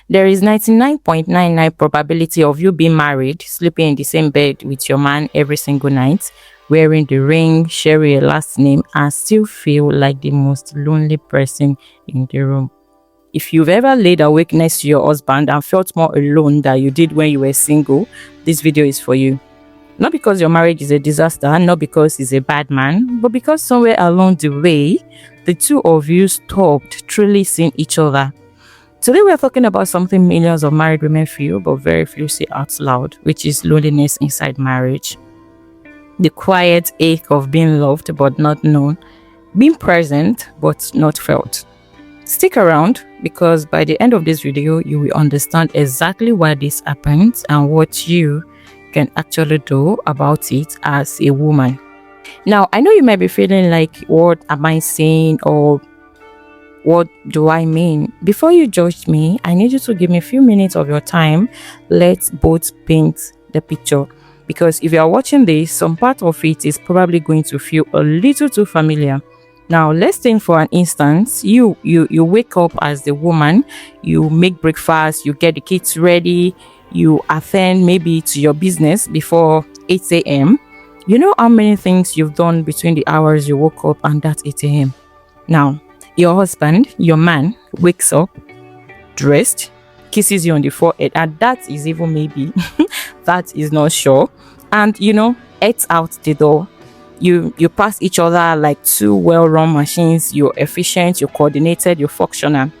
There is 99.99 probability of you being married, sleeping in the same bed with your man every single night, wearing the ring, sharing a last name, and still feel like the most lonely person in the room. If you've ever laid awake next to your husband and felt more alone than you did when you were single, this video is for you. Not because your marriage is a disaster, not because he's a bad man, but because somewhere along the way, the two of you stopped truly seeing each other. Today we're talking about something millions of married women feel, but very few say out loud, which is loneliness inside marriage. The quiet ache of being loved but not known, being present but not felt. Stick around, because by the end of this video, you will understand exactly why this happens and what you can actually do about it as a woman. Now, I know you might be feeling like, what am I saying, or what do I mean? Before you judge me, I need you to give me a few minutes of your time. Let's both paint the picture. Because if you are watching this, some part of it is probably going to feel a little too familiar. Now, let's think for an instance. You wake up as the woman, you make breakfast, you get the kids ready, you attend maybe to your business before 8 a.m. You know how many things you've done between the hours you woke up and that 8 a.m. Now, your husband, your man, wakes up, dressed, kisses you on the forehead, and that is even maybe, that is not sure, and heads out the door. You pass each other like two well-run machines. You're efficient, you're coordinated, you're functional.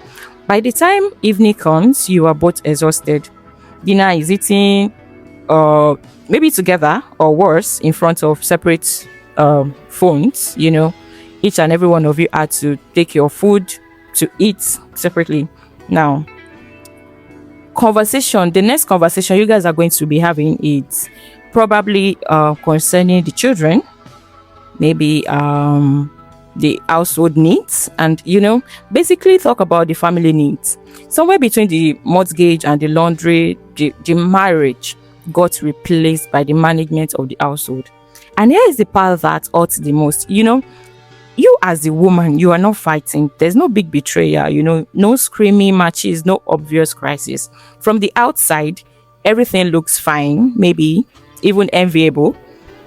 By the time evening comes, you are both exhausted. Dinner is eaten, maybe together or worse, in front of separate phones. Each and every one of you had to take your food to eat separately. Now, the next conversation you guys are going to be having is probably concerning the children, maybe the household needs, and basically talk about the family needs. Somewhere between the mortgage and the laundry, the marriage got replaced by the management of the household. And here is the part that hurts the most. You as a woman, you are not fighting. There's no big betrayal, no screaming matches, no obvious crisis. From the outside, everything looks fine, maybe even enviable.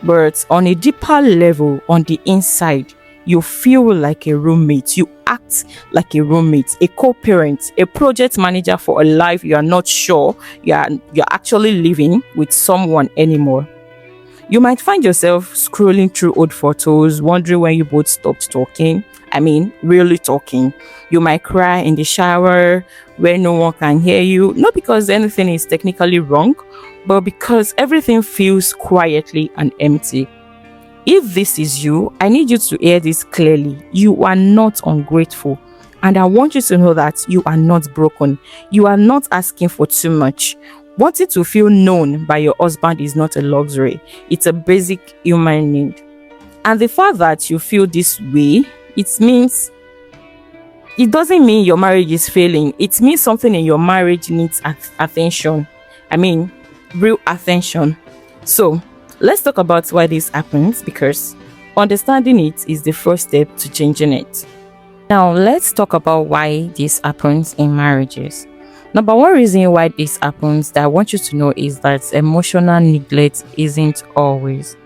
But on a deeper level, on the inside, you feel like a roommate. You act like a roommate, a co-parent, a project manager for a life you are not sure you're actually living with someone anymore. You might find yourself scrolling through old photos, wondering when you both stopped talking. I mean, really talking. You might cry in the shower where no one can hear you, not because anything is technically wrong, but because everything feels quietly and empty. If this is you, I need you to hear this clearly. You are not ungrateful. And I want you to know that you are not broken. You are not asking for too much. Wanting to feel known by your husband is not a luxury. It's a basic human need. And the fact that you feel this way, it doesn't mean your marriage is failing. It means something in your marriage needs attention. I mean, real attention. So, let's talk about why this happens, because understanding it is the first step to changing it. Now, let's talk about why this happens in marriages. Number one reason why this happens that I want you to know is that emotional neglect isn't always.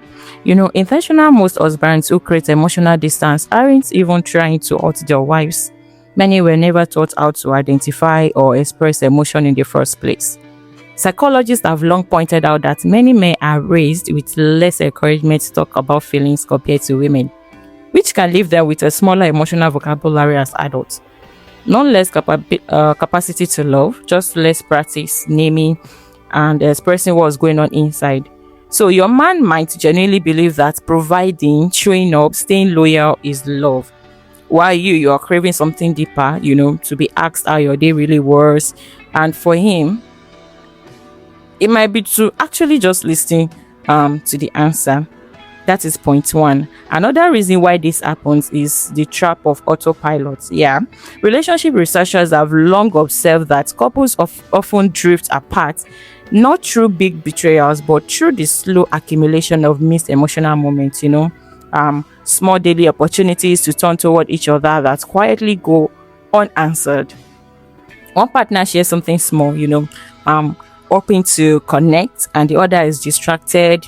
Intentional, most husbands who create emotional distance aren't even trying to hurt their wives. Many were never taught how to identify or express emotion in the first place. Psychologists have long pointed out that many men are raised with less encouragement to talk about feelings compared to women, which can leave them with a smaller emotional vocabulary as adults. Not less capacity to love, just less practice naming and expressing what's going on inside. So your man might genuinely believe that providing, showing up, staying loyal is love, while you are craving something deeper, to be asked how your day really was. And for him, it might be to actually just listen to the answer. That is point one. Another reason why this happens is the trap of autopilot. Relationship researchers have long observed that couples often drift apart, not through big betrayals, but through the slow accumulation of missed emotional moments, small daily opportunities to turn toward each other that quietly go unanswered. One partner shares something small, hoping to connect, and the other is distracted,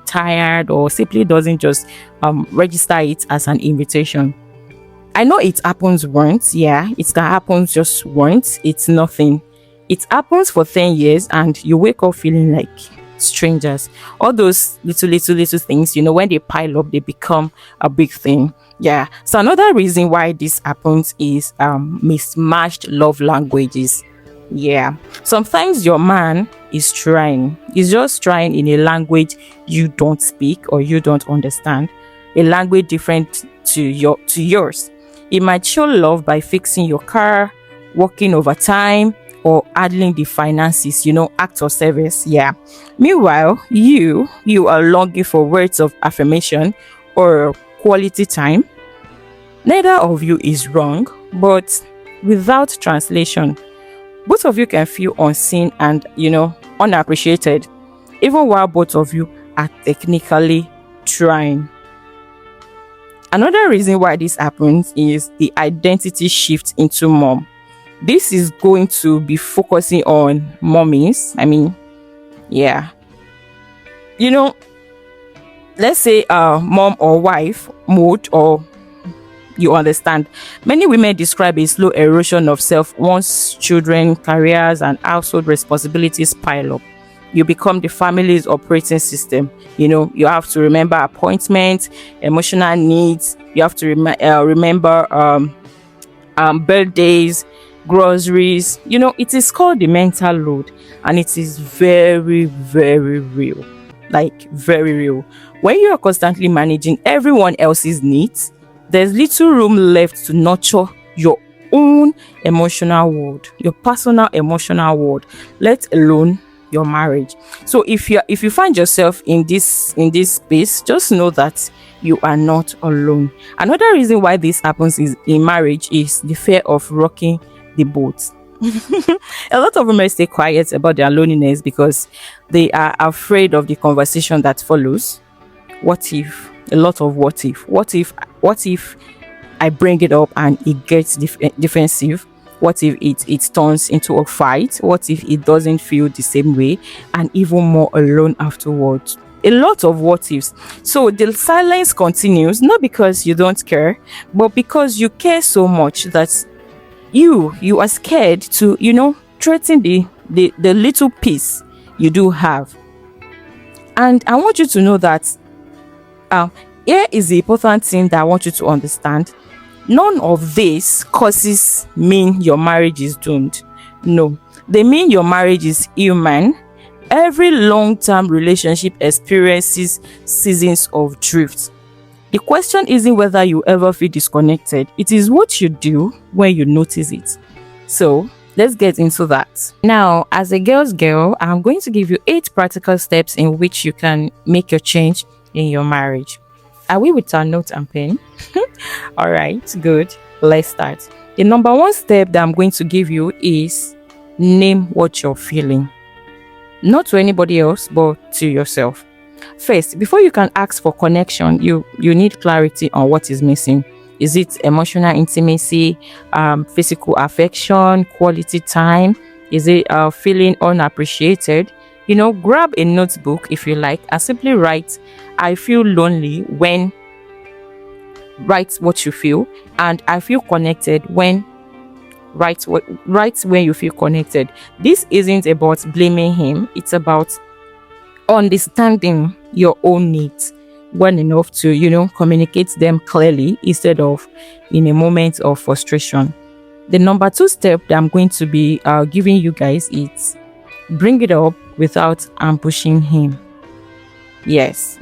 tired, or simply doesn't just register it as an invitation. I know it happens once, yeah, it can happen just once, it's nothing. It happens for 10 years and you wake up feeling like strangers. All those little things, when they pile up, they become a big thing. Yeah. So another reason why this happens is mismatched love languages. Yeah. Sometimes your man is trying. He's just trying in a language you don't speak or you don't understand. A language different to yours. He might show love by fixing your car, working overtime, or handling the finances, act of service. Yeah. Meanwhile, you are longing for words of affirmation or quality time. Neither of you is wrong, but without translation, both of you can feel unseen and, unappreciated, even while both of you are technically trying. Another reason why this happens is the identity shift into mom. This is going to be focusing on mommies. I mean, yeah. Let's say mom or wife mode, or you understand. Many women describe a slow erosion of self once children, careers, and household responsibilities pile up. You become the family's operating system. You have to remember appointments, emotional needs. You have to remember birthdays, groceries. It is called the mental load, and it is very, very real. Like, very real. When you are constantly managing everyone else's needs, there's little room left to nurture your own emotional world, your personal emotional world, let alone your marriage. So if you find yourself in this space, just know that you are not alone. Another reason why this happens is in marriage is the fear of rocking the boat. A lot of women stay quiet about their loneliness because they are afraid of the conversation that follows. What if? A lot of what if. What if I bring it up and it gets defensive? What if it turns into a fight? What if it doesn't feel the same way and even more alone afterwards? A lot of what ifs. So the silence continues, not because you don't care, but because you care so much that you are scared to, threaten the little peace you do have. And I want you to know that here is the important thing that I want you to understand. None of these causes mean your marriage is doomed. No, they mean your marriage is human. Every long-term relationship experiences seasons of drift. The question isn't whether you ever feel disconnected. It is what you do when you notice it. So let's get into that. Now, as a girl's girl, I'm going to give you 8 practical steps in which you can make your change in your marriage. Are we with our note and pen? All right, good. Let's start. The number 1 step that I'm going to give you is name what you're feeling. Not to anybody else, but to yourself. First, before you can ask for connection, you need clarity on what is missing. Is it emotional intimacy, physical affection, quality time? Is it feeling unappreciated? Grab a notebook if you like and simply write, I feel lonely when, write what you feel, and I feel connected when, write when you feel connected. This isn't about blaming him, it's about understanding your own needs well enough to, communicate them clearly instead of in a moment of frustration. The number 2 step that I'm going to be giving you guys is bring it up without ambushing him. Yes,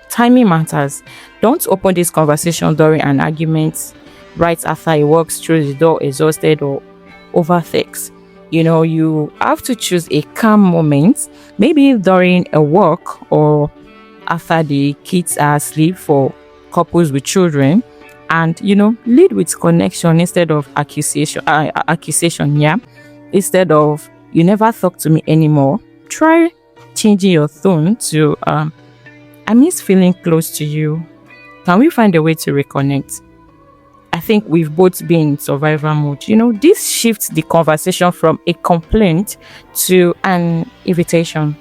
timing matters. Don't open this conversation during an argument right after he walks through the door exhausted or over text. You have to choose a calm moment, maybe during a walk or after the kids are asleep for couples with children, and lead with connection instead of accusation. Yeah, instead of you never talk to me anymore. Try changing your tone to I miss feeling close to you. Can we find a way to reconnect? I think we've both been in survival mode. This shifts the conversation from a complaint to an invitation.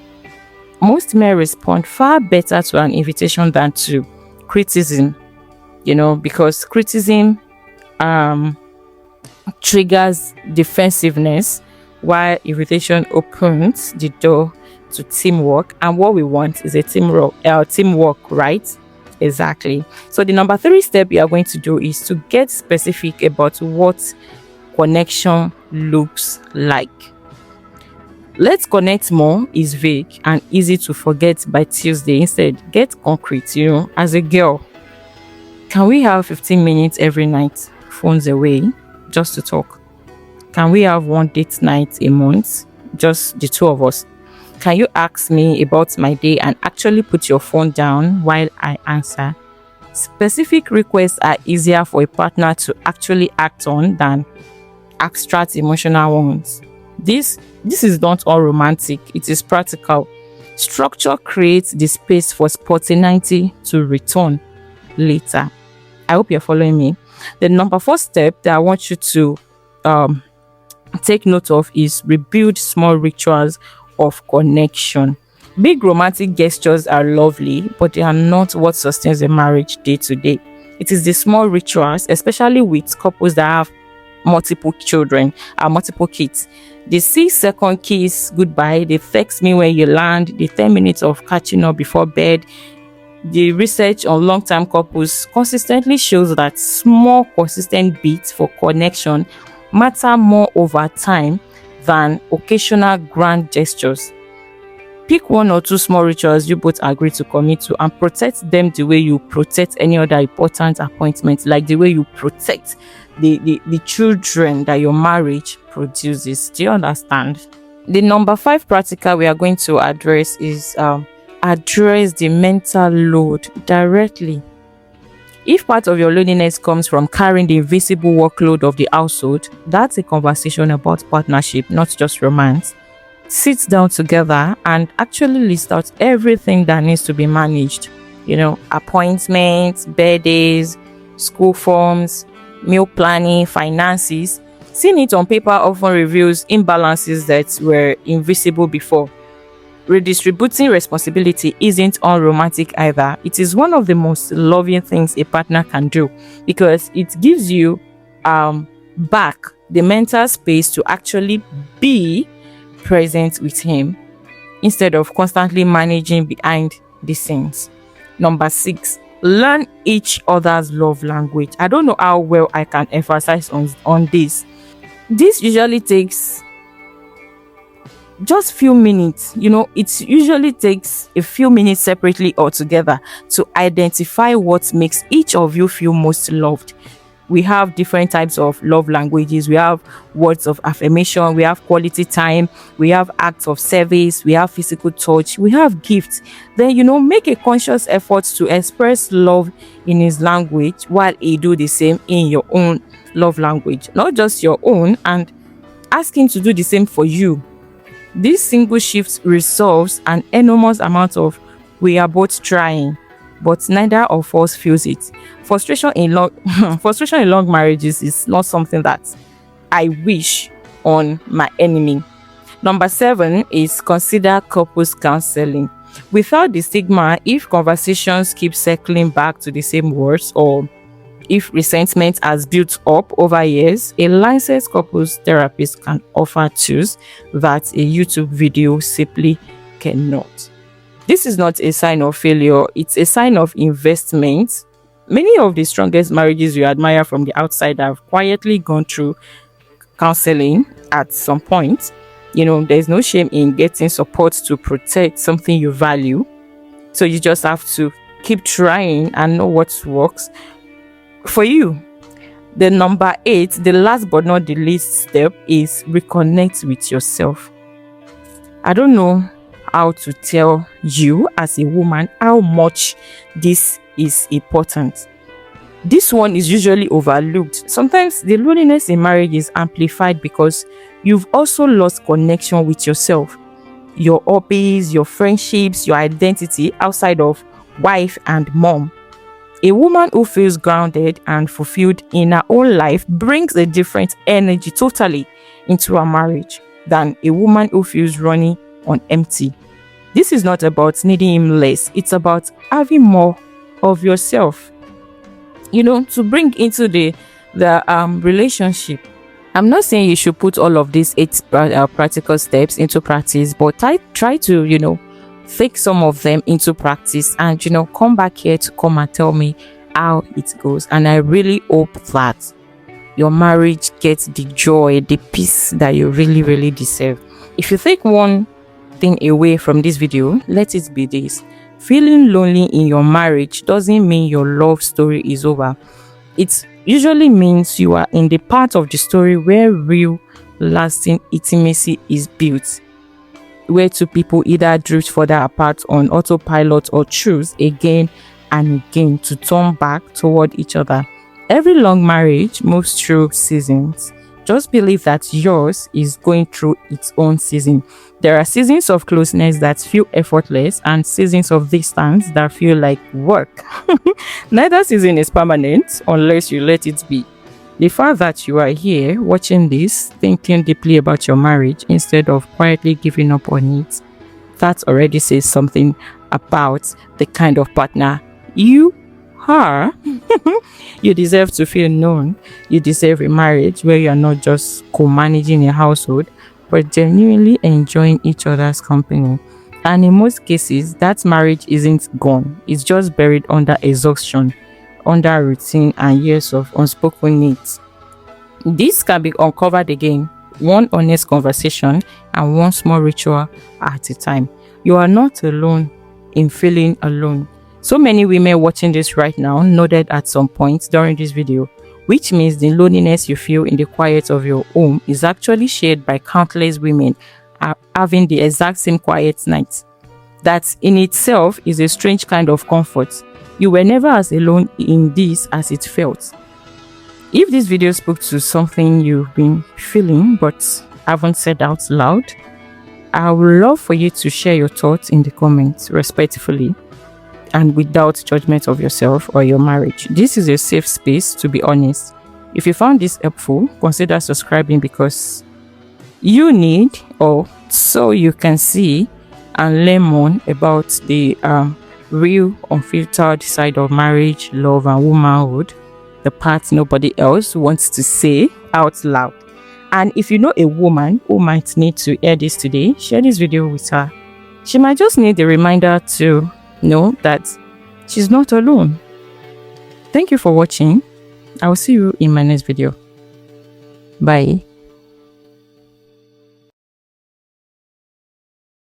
Most men respond far better to an invitation than to criticism, because criticism um triggers defensiveness, while invitation opens the door to teamwork. And what we want is a teamwork, right? Exactly. So the number three step you are going to do is to get specific about what connection looks like. Let's connect more is vague and easy to forget by Tuesday. Instead, get concrete. As a girl, can we have 15 minutes every night, phones away, just to talk? Can we have one date night a month, just the two of us? Can you ask me about my day and actually put your phone down while I answer? Specific requests are easier for a partner to actually act on than abstract emotional ones. This is not all romantic, it is practical. Structure creates the space for spontaneity to return later. I hope you're following me. The number four step that I want you to take note of is rebuild small rituals of connection. Big romantic gestures are lovely, but they are not what sustains a marriage day to day. It is the small rituals, especially with couples that have multiple children or multiple kids. The 6-second kiss goodbye, the text me when you land, the 10 minutes of catching up before bed. The research on long-term couples consistently shows that small, consistent beats for connection matter more over time than occasional grand gestures. Pick one or two small rituals you both agree to commit to and protect them the way you protect any other important appointment, like the way you protect the children that your marriage produces. Do you understand? The number 5 practical we are going to address is address the mental load directly. If part of your loneliness comes from carrying the invisible workload of the household, that's a conversation about partnership, not just romance. Sit down together and actually list out everything that needs to be managed. Appointments, birthdays, school forms, meal planning, finances. Seeing it on paper often reveals imbalances that were invisible before. Redistributing responsibility isn't unromantic either. It is one of the most loving things a partner can do, because it gives you back the mental space to actually be present with him instead of constantly managing behind the scenes. Number 6, learn each other's love language. I don't know how well I can emphasize on this. This usually takes just few minutes. It usually takes a few minutes separately or together to identify what makes each of you feel most loved. We have different types of love languages. We have words of affirmation, we have quality time, we have acts of service, we have physical touch, we have gifts. Then make a conscious effort to express love in his language while he do the same in your own love language, not just your own, and ask him to do the same for you. This single shift resolves an enormous amount of "we are both trying, but neither of us feels it." Frustration in long marriages is not something that I wish on my enemy. Number 7 is consider couples counseling. Without the stigma, if conversations keep circling back to the same words, or if resentment has built up over years, a licensed couples therapist can offer tools that a YouTube video simply cannot. This is not a sign of failure, it's a sign of investment. Many of the strongest marriages you admire from the outside have quietly gone through counseling at some point. There's no shame in getting support to protect something you value. So you just have to keep trying and know what works for you. The number 8, the last but not the least step, is reconnect with yourself. I don't know how to tell you as a woman how much this is important. This one is usually overlooked. Sometimes the loneliness in marriage is amplified because you've also lost connection with yourself, your hobbies, your friendships, your identity outside of wife and mom. A woman who feels grounded and fulfilled in her own life brings a different energy totally into her marriage than a woman who feels running on empty. This is not about needing him less, it's about having more of yourself, to bring into the relationship. I'm not saying you should put all of these 8 practical steps into practice, but try to, take some of them into practice and, come back here to come and tell me how it goes. And I really hope that your marriage gets the joy, the peace that you really, really deserve. If you take one thing away from this video, let it be this: feeling lonely in your marriage doesn't mean your love story is over. It usually means you are in the part of the story where real, lasting intimacy is built, where two people either drift further apart on autopilot or choose again and again to turn back toward each other. Every long marriage moves through seasons. Just believe that yours is going through its own season. There are seasons of closeness that feel effortless and seasons of distance that feel like work. Neither season is permanent unless you let it be. The fact that you are here watching this, thinking deeply about your marriage instead of quietly giving up on it, that already says something about the kind of partner you are. You deserve to feel known. You deserve a marriage where you are not just co-managing a household, but genuinely enjoying each other's company. And in most cases, that marriage isn't gone. It's just buried under exhaustion, under routine, and years of unspoken needs. This can be uncovered again, one honest conversation and one small ritual at a time. You are not alone in feeling alone. So many women watching this right now nodded at some point during this video, which means the loneliness you feel in the quiet of your home is actually shared by countless women having the exact same quiet nights. That in itself is a strange kind of comfort. You were never as alone in this as it felt. If this video spoke to something you've been feeling but haven't said out loud, I would love for you to share your thoughts in the comments respectfully and without judgment of yourself or your marriage. This is a safe space to be honest. If you found this helpful, consider subscribing because you need, or so you can see and learn more about the real unfiltered side of marriage, love and womanhood, the part nobody else wants to say out loud. And if you know a woman who might need to hear this today, share this video with her. She might just need a reminder to know that she's not alone. Thank you for watching. I will see you in my next video. Bye.